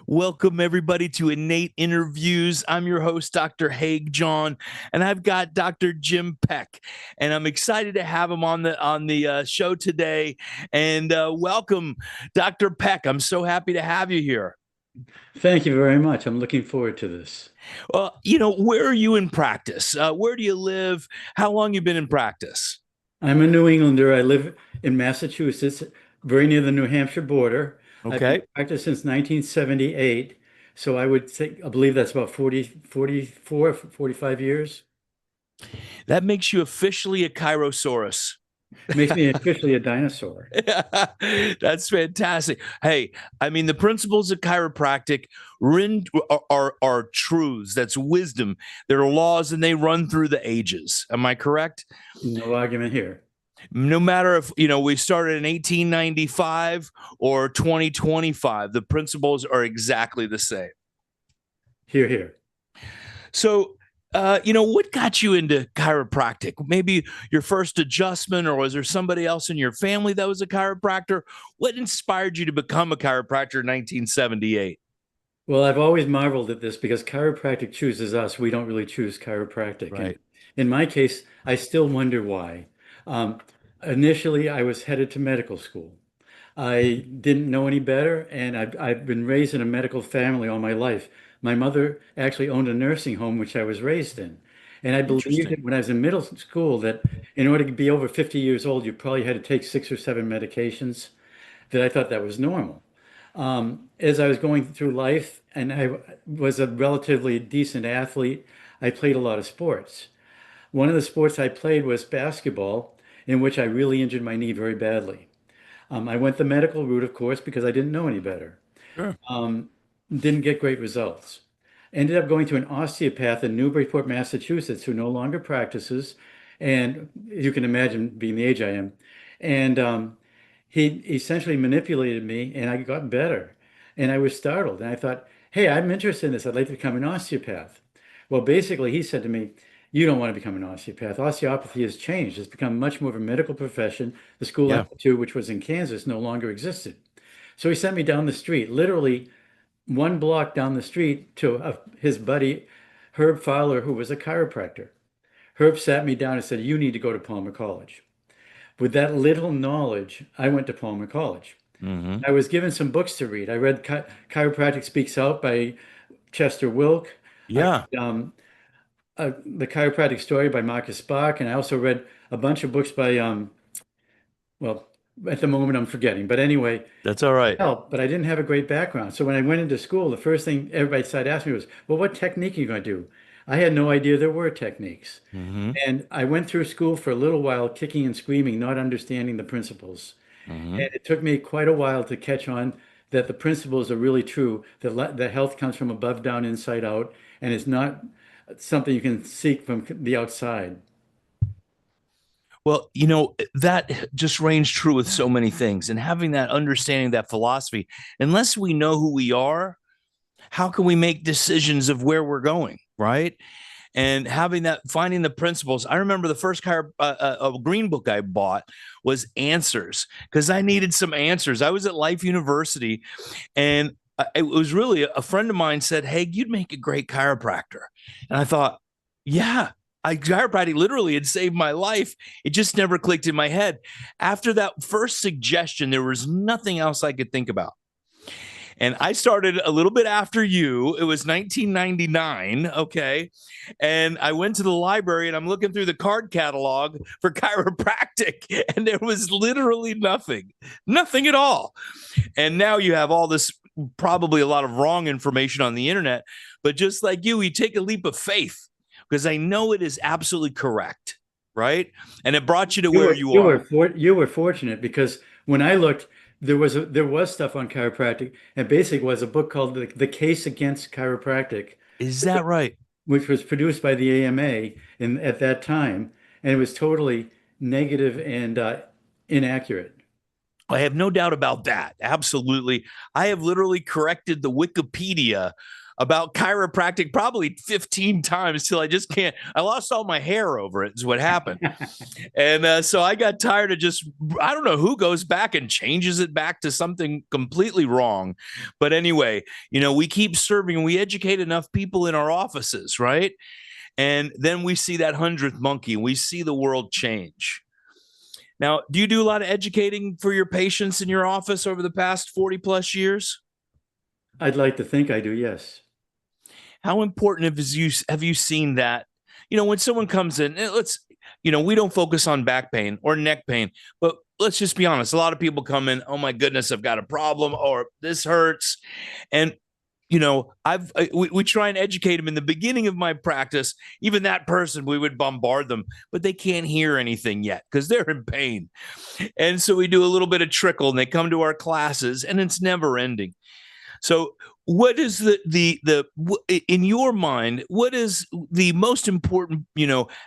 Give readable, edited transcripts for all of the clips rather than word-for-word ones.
Welcome everybody to Innate Interviews. I'm your host, Dr. Haig John, and I've got Dr. Jim Peck, and I'm excited to have him on the show today. And welcome, Dr. Peck. I'm so happy to have you here. Thank you very much. I'm looking forward to this. Where are you in practice? Where do you live? How long you been in practice? I'm a New Englander. I live in Massachusetts, very near the New Hampshire border. I've been Okay, in practice since 1978. So I believe that's about 45 years. that makes you officially a Chirosaurus. Makes me officially a dinosaur. That's fantastic. Hey, I mean, the principles of chiropractic are truths. That's wisdom. They're laws and they run through the ages. Am I correct? No argument here. No matter if, we started in 1895 or 2025, the principles are exactly the same. Here, here. So, what got you into chiropractic? Maybe your first adjustment, or was there somebody else in your family that was a chiropractor? What inspired you to become a chiropractor in 1978? Well, I've always marveled at this because chiropractic chooses us. We don't really choose chiropractic. And Right. in my case, I still wonder why. Um, Initially, I was headed to medical school. I didn't know any better, and I've been raised in a medical family all my life. My mother actually owned a nursing home, which I was raised in. And I believed Interesting. it when I was in middle school that in order to be over 50 years old, you probably had to take 6 or 7 medications, that I thought that was normal. As I was going through life, and I was a relatively decent athlete, I played a lot of sports. One of the sports I played was basketball, in which I really injured my knee very badly. I went the medical route, of course, because I didn't know any better. Sure. Um, didn't get great results. Ended up going to an osteopath in Newburyport, Massachusetts, who no longer practices. And you can imagine being the age I am. And he essentially manipulated me, and I got better. And I was startled. And I thought, hey, I'm interested in this. I'd like to become an osteopath. Well, basically, he said to me, you don't want to become an osteopath. Osteopathy has changed. It's become much more of a medical profession. The school I Yeah. went to, which was in Kansas, no longer existed. So he sent me down the street, literally 1 block down the street to his buddy, Herb Fowler, who was a chiropractor. Herb sat me down and said, you need to go to Palmer College. With that little knowledge, I went to Palmer College. Hmm. I was given some books to read. I read Chiropractic Speaks Out by Chester Wilk. I Yeah. read The Chiropractic Story by Marcus Bach, and I also read a bunch of books by, well, at the moment I'm forgetting. But anyway, That's all right. help, but I didn't have a great background. So when I went into school, the first thing everybody started asking me was, well, what technique are you going to do? I had no idea there were techniques. Hmm. And I went through school for a little while, kicking and screaming, not understanding the principles. Hmm. And it took me quite a while to catch on that the principles are really true, that health comes from above down, inside out, and it's not something you can seek from the outside. Well, that just rings true with so many things. And having that understanding, that philosophy, unless we know who we are, how can we make decisions of where we're going? Right. And having that, finding the principles. I remember the first green book I bought was Answers because I needed some answers. I was at Life University, and it was really a friend of mine said, "Hey, you'd make a great chiropractor," and I thought, "Yeah." Chiropractic literally had saved my life. It just never clicked in my head. After that first suggestion, there was nothing else I could think about. And I started a little bit after you. It was 1999. Okay. And I went to the library and I'm looking through the card catalog for chiropractic, and there was literally nothing, nothing at all. And now you have all this, probably a lot of wrong information on the internet. But just like you take a leap of faith because I know it is absolutely correct. Right. And it brought you to You where were you you were are. for, you were fortunate because when I looked, there was stuff on chiropractic, and basically was a book called The Case Against Chiropractic, Is that right? which was produced by the AMA at that time, and it was totally negative and inaccurate. I have no doubt about that. Absolutely. I have literally corrected the Wikipedia about chiropractic probably 15 times till I just can't. I lost all my hair over it, is what happened. And so I got tired of just, I don't know who goes back and changes it back to something completely wrong. But anyway, we keep serving and we educate enough people in our offices, right? And then we see that 100th monkey and we see the world change. Now, do you do a lot of educating for your patients in your office over the past 40 plus years? I'd like to think I do, yes. How important have you seen that? When someone comes in, we don't focus on back pain or neck pain, but let's just be honest. A lot of people come in, oh my goodness, I've got a problem or this hurts. And we try and educate them in the beginning of my practice. Even that person, we would bombard them, but they can't hear anything yet because they're in pain. And so we do a little bit of trickle and they come to our classes and it's never ending. So what is in your mind, what is the most important,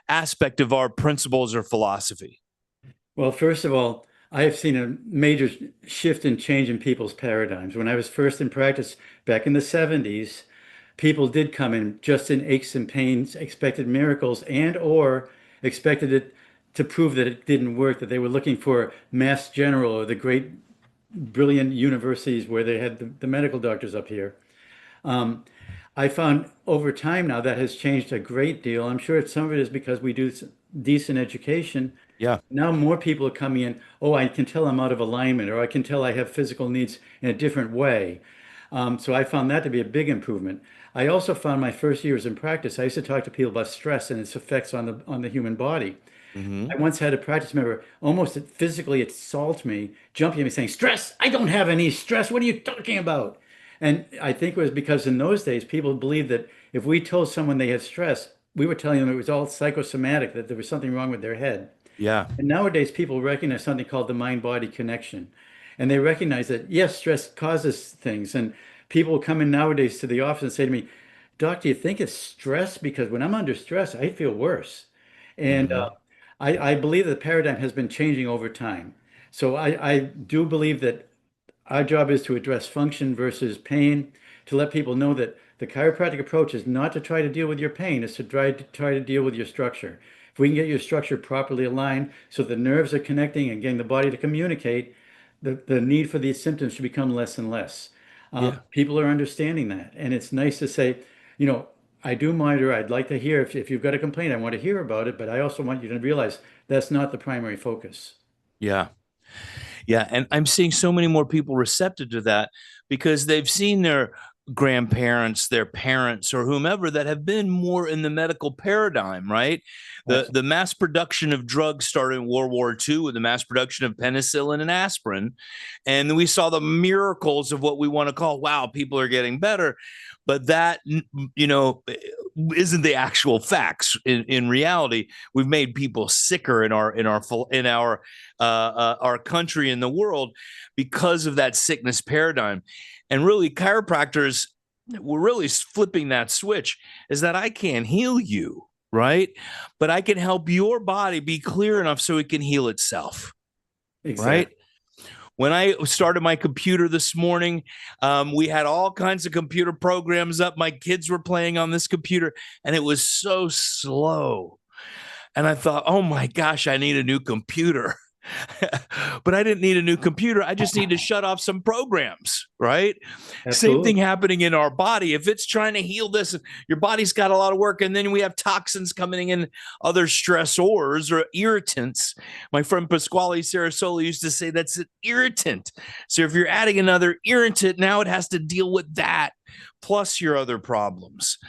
aspect of our principles or philosophy? Well, first of all, I have seen a major shift and change in people's paradigms. When I was first in practice back in the 70s, people did come in just in aches and pains, expected miracles and or expected it to prove that it didn't work, that they were looking for Mass General or the great brilliant universities where they had the medical doctors up here. Um, I found over time now that has changed a great deal. I'm sure some of it is because we do decent education. Yeah. Now more people are coming in, oh, I can tell I'm out of alignment, or I can tell I have physical needs in a different way. So I found that to be a big improvement. I also found my first years in practice, I used to talk to people about stress and its effects on the human body. Mm-hmm. I once had a practice member almost physically assault me, jumping at me saying, stress, I don't have any stress. What are you talking about? And I think it was because in those days, people believed that if we told someone they had stress, we were telling them it was all psychosomatic, that there was something wrong with their head. Yeah. And nowadays, people recognize something called the mind-body connection. And they recognize that, yes, stress causes things. And people come in nowadays to the office and say to me, Doc, do you think it's stress? Because when I'm under stress, I feel worse. And Mm-hmm. I believe the paradigm has been changing over time. So I do believe that our job is to address function versus pain, to let people know that the chiropractic approach is not to try to deal with your pain, it's to try to deal with your structure. If we can get your structure properly aligned so the nerves are connecting and getting the body to communicate, the need for these symptoms should become less and less. Yeah. People are understanding that. And it's nice to say, you know, I do monitor. I'd like to hear if you've got a complaint, I want to hear about it, but I also want you to realize that's not the primary focus. Yeah. Yeah. And I'm seeing so many more people receptive to that because they've seen their grandparents, their parents, or whomever that have been more in the medical paradigm, right? The Absolutely. mass production of drugs started in World War II with the mass production of penicillin and aspirin. And then we saw the miracles of what we want to call, wow, people are getting better. But that, you know, isn't the actual facts. In reality, we've made people sicker in our country and the world because of that sickness paradigm. And really, chiropractors were really flipping that switch is that I can't heal you, right? But I can help your body be clear enough so it can heal itself, right? Exactly. When I started my computer this morning, we had all kinds of computer programs up. My kids were playing on this computer, and it was so slow. And I thought, oh my gosh, I need a new computer. But I didn't need a new computer. I just need to shut off some programs, right? Same thing Absolutely. happening in our body. If it's trying to heal this, your body's got a lot of work. And then we have toxins coming in, other stressors or irritants. My friend Pasquale Sarasoli used to say that's an irritant. So if you're adding another irritant, now it has to deal with that plus your other problems.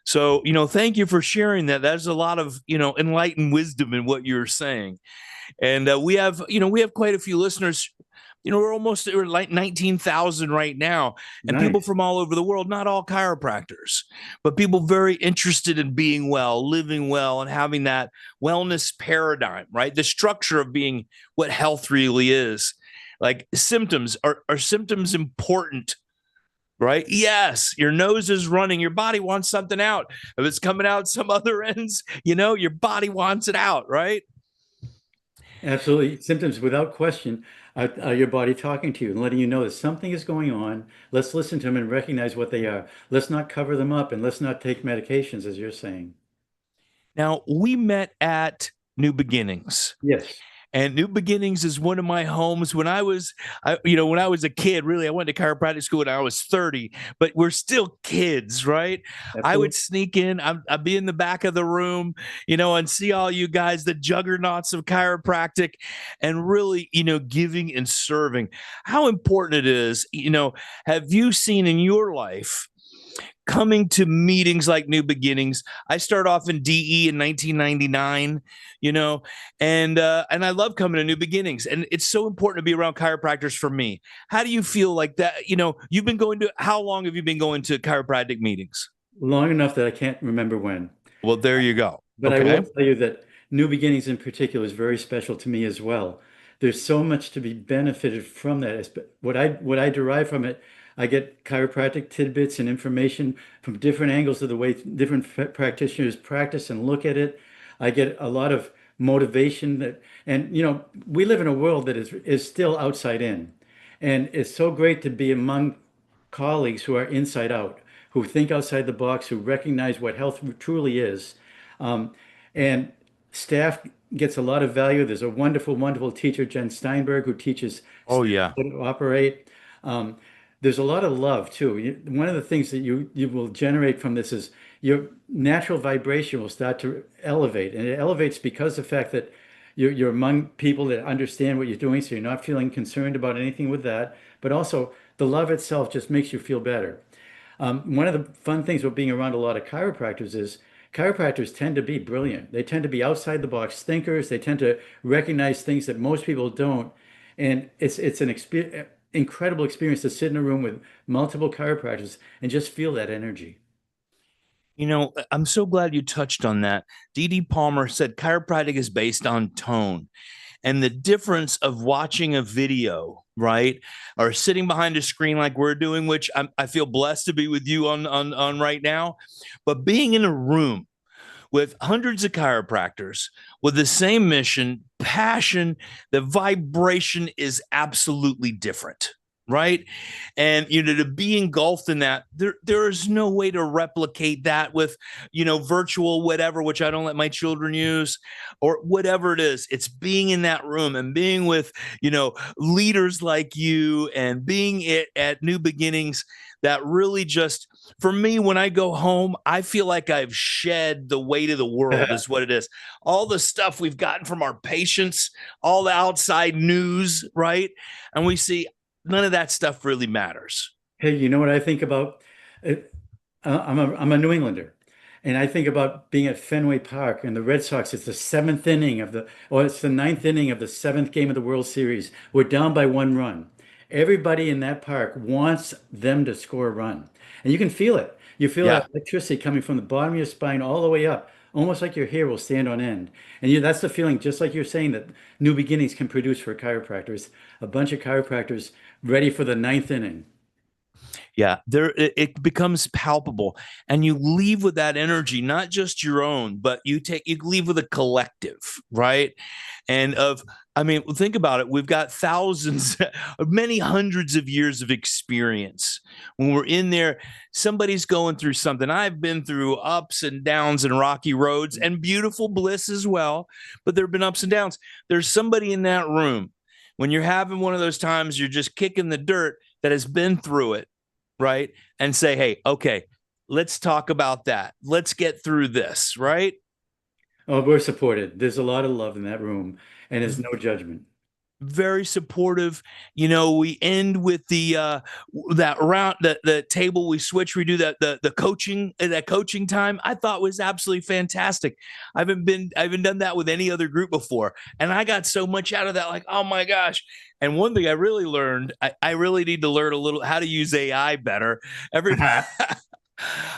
So, thank you for sharing that. There's a lot of, enlightened wisdom in what you're saying. And we have quite a few listeners. We're like 19,000 right now, and people Nice. from all over the world, not all chiropractors, but people very interested in being well, living well, and having that wellness paradigm, right? The structure of being what health really is. Like symptoms, are symptoms important? Right? Yes, your nose is running. Your body wants something out. If it's coming out some other ends, your body wants it out, right? Absolutely. Symptoms without question are your body talking to you and letting you know that something is going on. Let's listen to them and recognize what they are. Let's not cover them up and let's not take medications, as you're saying. Now, we met at New Beginnings. Yes, And New Beginnings is one of my homes. When I was a kid, really, I went to chiropractic school when I was 30, but we're still kids, right? I would absolutely. sneak in, I'd be in the back of the room, and see all you guys, the juggernauts of chiropractic, and really, giving and serving. How important it is, have you seen in your life coming to meetings like New Beginnings? I started off in DE in 1999, you know, and I love coming to New Beginnings, and it's so important to be around chiropractors for me. How do you feel like that? You've been going to how long have you been going to chiropractic meetings? Long enough that I can't remember when. Well, there you go. But I will Okay. tell you that New Beginnings in particular is very special to me as well. There's so much to be benefited from that. What I derive from it, I get chiropractic tidbits and information from different angles of the way different practitioners practice and look at it. I get a lot of motivation and we live in a world that is still outside in. And it's so great to be among colleagues who are inside out, who think outside the box, who recognize what health truly is. Um, and staff gets a lot of value. There's a wonderful, wonderful teacher, Jen Steinberg, who teaches Oh staff yeah. how to operate. Um, there's a lot of love too. One of the things that you will generate from this is your natural vibration will start to elevate, and it elevates because of the fact that you're among people that understand what you're doing, so you're not feeling concerned about anything with that. But also, the love itself just makes you feel better. One of the fun things with being around a lot of chiropractors is chiropractors tend to be brilliant. They tend to be outside the box thinkers. They tend to recognize things that most people don't. And it's an incredible experience to sit in a room with multiple chiropractors and just feel that energy. I'm so glad you touched on that. D.D. Palmer said chiropractic is based on tone. And the difference of watching a video, right, or sitting behind a screen like we're doing, which I feel blessed to be with you on right now, but being in a room with hundreds of chiropractors with the same mission, passion, the vibration is absolutely different. Right. And, to be engulfed in that, there is no way to replicate that with, virtual whatever, which I don't let my children use or whatever it is. It's being in that room and being with, leaders like you and being at New Beginnings that really just for me, when I go home, I feel like I've shed the weight of the world, is what it is. All the stuff we've gotten from our patients, all the outside news, right? And we see none of that stuff really matters. Hey, you know what I think about? Uh, I'm a New Englander, and I think about being at Fenway Park and the Red Sox. It's the seventh inning or it's the ninth inning of the seventh game of the World Series. We're down by 1 run. Everybody in that park wants them to score a run, and you can feel it. You feel Yeah. that electricity coming from the bottom of your spine all the way up, almost like your hair will stand on end. And that's the feeling, just like you're saying, that New Beginnings can produce for chiropractors. A bunch of chiropractors ready for the ninth inning. Yeah, it becomes palpable, and you leave with that energy, not just your own, but you leave with a collective, right? And I mean, think about it. We've got thousands, many hundreds of years of experience. When we're in there, somebody's going through something. I've been through ups and downs and rocky roads and beautiful bliss as well, but there have been ups and downs. There's somebody in that room when you're having one of those times you're just kicking the dirt that has been through it, right? And say, hey, okay, let's talk about that. Let's get through this, right? Oh, we're supported. There's a lot of love in that room, and there's no judgment. Very supportive. We end with the that round, the table we switch, we do the coaching, that coaching time. I thought was absolutely fantastic. I haven't done that with any other group before, and I got so much out of that, like, oh my gosh. And one thing I really learned, I really need to learn a little how to use AI better. Every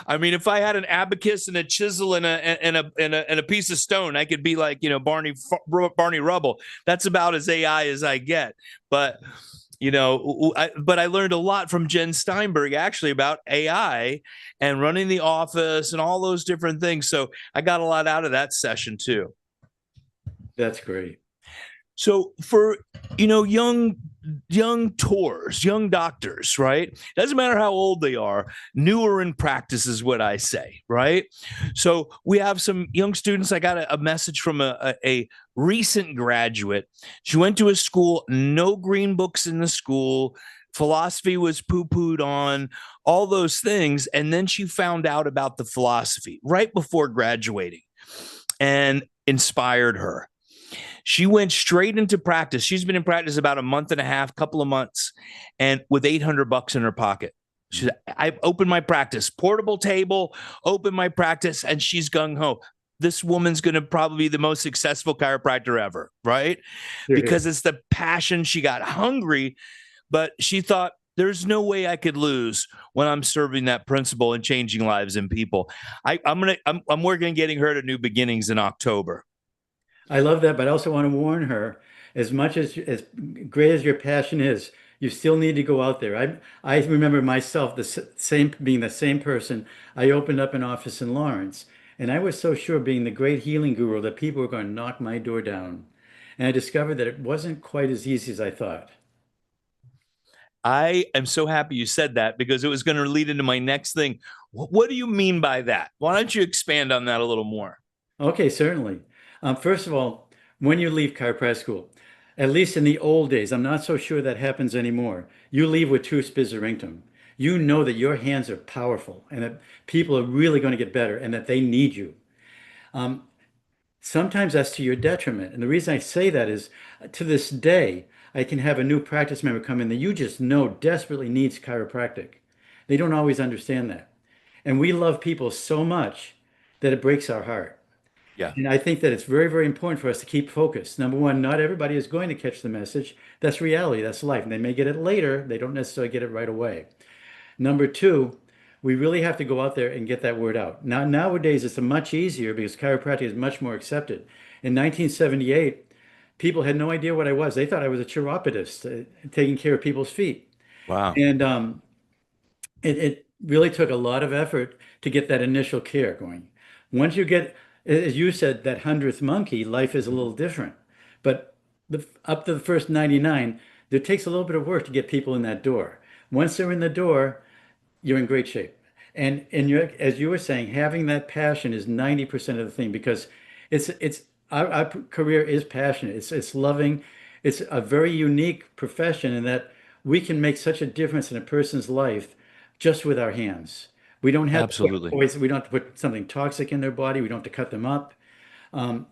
I mean, if I had an abacus and a chisel and a piece of stone, I could be like, Barney Rubble. That's about as AI as I get. But I learned a lot from Jen Steinberg actually about AI and running the office and all those different things. So I got a lot out of that session too. That's great. So for young tours, young doctors, right? Doesn't matter how old they are, newer in practice is what I say, right? So we have some young students. I got a message from a recent graduate. She went to a school, no green books in the school. Philosophy was poo-pooed on, all those things. And then she found out about the philosophy right before graduating and inspired her. She went straight into practice. She's been in practice about a month and a half, couple of months, and with $800 in her pocket. She said, I opened my practice, portable table, open my practice, and she's gung ho. This woman's going to probably be the most successful chiropractor ever, right? Here, Because it's the passion. She got hungry, but she thought, there's no way I could lose when I'm serving that principle and changing lives and people. I'm working on getting her to New Beginnings in October. I love that, but I also want to warn her, as much as great as your passion is, you still need to go out there. I remember myself same being the same person. I opened up an office in Lawrence, and I was so sure being the great healing guru that people were going to knock my door down. And I discovered that it wasn't quite as easy as I thought. I am so happy you said that because it was going to lead into my next thing. What do you mean by that? Why don't you expand on that a little more? Okay, certainly. First of all, when you leave chiropractic school, at least in the old days, I'm not so sure that happens anymore. You leave with true spizzerington. You know that your hands are powerful and that people are really going to get better and that they need you. Um, Sometimes that's to your detriment. And the reason I say that is to this day, I can have a new practice member come in that you just know desperately needs chiropractic. They don't always understand that. And we love people so much that it breaks our heart. Yeah, And I think that it's very, very important for us to keep focused. Number one, not everybody is going to catch the message. That's reality, that's life. And they may get it later, they don't necessarily get it right away. Number two, we really have to go out there and get that word out. Now, nowadays, it's much easier because chiropractic is much more accepted. In 1978, people had no idea what I was. They thought I was a chiropodist, taking care of people's feet. wow. And it really took a lot of effort to get that initial care going. Once you get, as you said, that 100th monkey, life is a little different. But up to the first 99, there takes a little bit of work to get people in that door. Once they're in the door, you're in great shape. And as you were saying, having that passion is 90% of the thing because it's our career is passionate. It's loving. It's a very unique profession in that we can make such a difference in a person's life just with our hands. We don't have to put Absolutely. poison, we don't have to put something toxic in their body. We don't have to cut them up.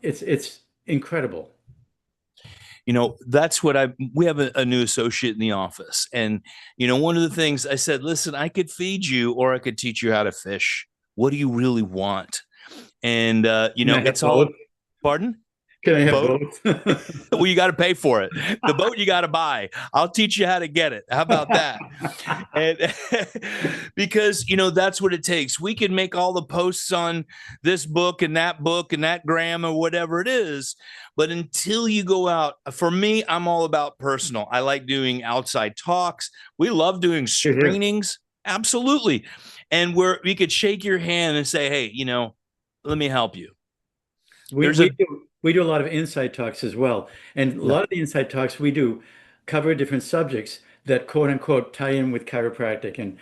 It's incredible. That's we have a new associate in the office. And, one of the things I said, listen, I could feed you or I could teach you how to fish. What do you really want? And, Can I have it's all, both? pardon? Can I have Boat? both? Well, you got to pay for it. The boat you got to buy. I'll teach you how to get it. How about that? And because that's what it takes. We can make all the posts on this book and that gram or whatever it is, but until you go out, for me, I'm all about personal. I like doing outside talks. We love doing Here, here. screenings. Absolutely. And where we could shake your hand and say, hey, let me help you. We There's we a do we do a lot of insight talks as well, and a Yeah. lot of the insight talks we do cover different subjects that quote unquote tie in with chiropractic. And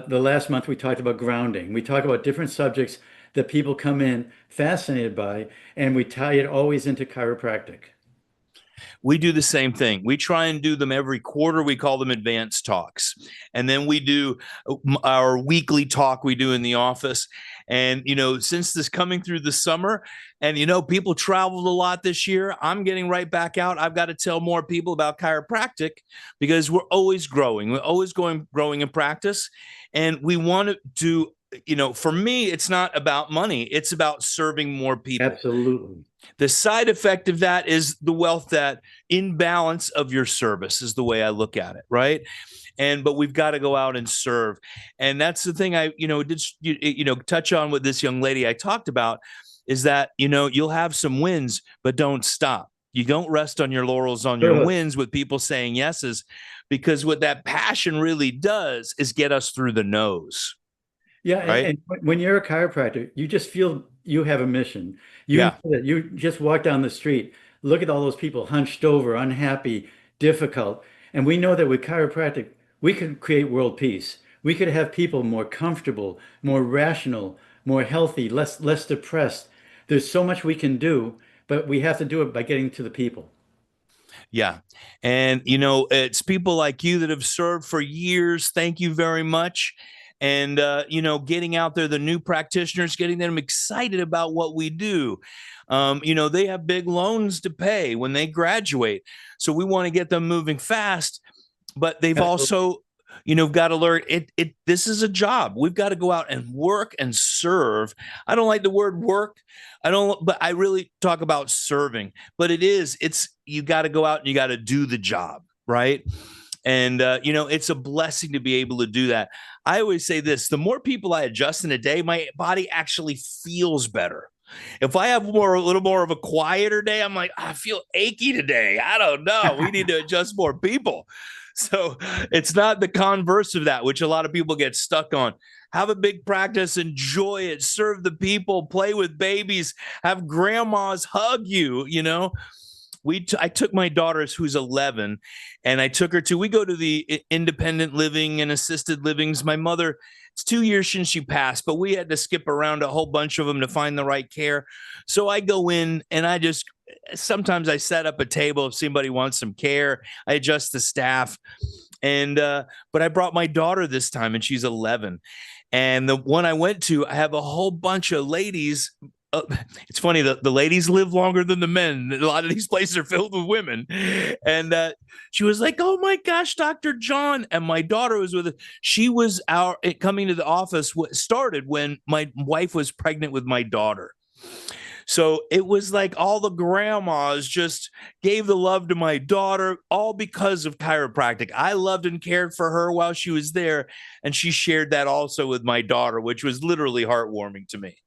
the last month we talked about grounding. We talk about different subjects that people come in fascinated by, and we tie it always into chiropractic. We do the same thing. We try and do them every quarter. We call them advanced talks. And then we do our weekly talk we do in the office. And, since this coming through the summer, and, people traveled a lot this year, I'm getting right back out. I've got to tell more people about chiropractic because we're always growing. We're always growing in practice. And we want to do, for me, it's not about money, it's about serving more people. Absolutely. The side effect of that is the wealth that imbalance of your service is the way I look at it, right? But we've got to go out and serve. And that's the thing I, did, touch on with this young lady I talked about is that, you'll have some wins, but don't stop. You don't rest on your laurels on your Sure. wins with people saying yeses, because what that passion really does is get us through the nose, Yeah, right? and when you're a chiropractor, you just feel you have a mission. You know Yeah. that you just walk down the street. look at all those people hunched over, unhappy, difficult. And we know that with chiropractic, we could create world peace. We could have people more comfortable, more rational, more healthy, less depressed. There's so much we can do, but we have to do it by getting to the people. Yeah. And, it's people like you that have served for years. Thank you very much. And, getting out there, the new practitioners, getting them excited about what we do. They have big loans to pay when they graduate. So we want to get them moving fast, but they've Absolutely. also got to learn this is a job. We've got to go out and work and serve. I don't like the word work. But I really talk about serving, but it's you got to go out and you got to do the job, right? And it's a blessing to be able to do that. I always say this: the more people I adjust in a day, my body actually feels better. If I have a little more of a quieter day, I'm like, I feel achy today. I don't know. We need to adjust more people. So it's not the converse of that, which a lot of people get stuck on. Have a big practice, enjoy it, serve the people, play with babies, have grandmas hug you. I took my daughter, who's 11, and I took her we go to the independent living and assisted livings. My mother, it's 2 years since she passed, but we had to skip around a whole bunch of them to find the right care. So I go in and sometimes I set up a table if somebody wants some care. I adjust the staff. But I brought my daughter this time, and she's 11. And the one I went to, I have a whole bunch of ladies. It's funny, the ladies live longer than the men. A lot of these places are filled with women. And she was like, "Oh my gosh, Dr. John." And my daughter was with it. She was coming to the office, started when my wife was pregnant with my daughter. So it was like all the grandmas just gave the love to my daughter, all because of chiropractic. I loved and cared for her while she was there. And she shared that also with my daughter, which was literally heartwarming to me.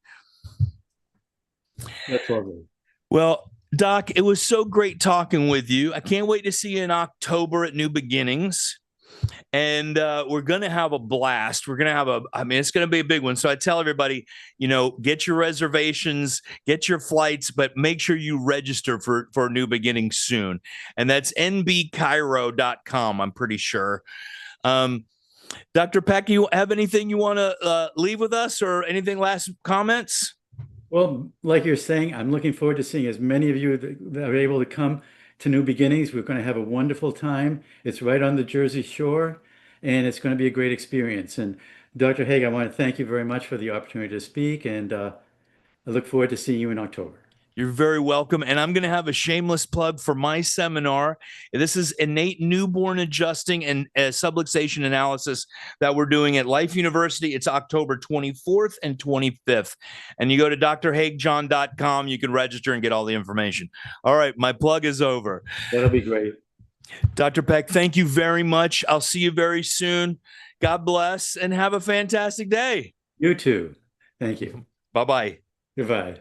That's lovely. Well, Doc, it was so great talking with you. I can't wait to see you in October at New Beginnings. And we're going to have a blast. We're going to have it's going to be a big one. So I tell everybody, get your reservations, get your flights, but make sure you register for New Beginnings soon. And that's nbchiro.com, I'm pretty sure. Dr. Peck, you have anything you want to leave with us, or anything, last comments? Well, like you're saying, I'm looking forward to seeing as many of you that are able to come to New Beginnings. We're going to have a wonderful time. It's right on the Jersey Shore, and it's going to be a great experience. And Dr. Haig, I want to thank you very much for the opportunity to speak, and I look forward to seeing you in October. You're very welcome. And I'm going to have a shameless plug for my seminar. This is Innate Newborn Adjusting and Subluxation Analysis that we're doing at Life University. It's October 24th and 25th. And you go to drhaigjohn.com. You can register and get all the information. All right. My plug is over. That'll be great. Dr. Peck, thank you very much. I'll see you very soon. God bless and have a fantastic day. You too. Thank you. Bye-bye. Goodbye.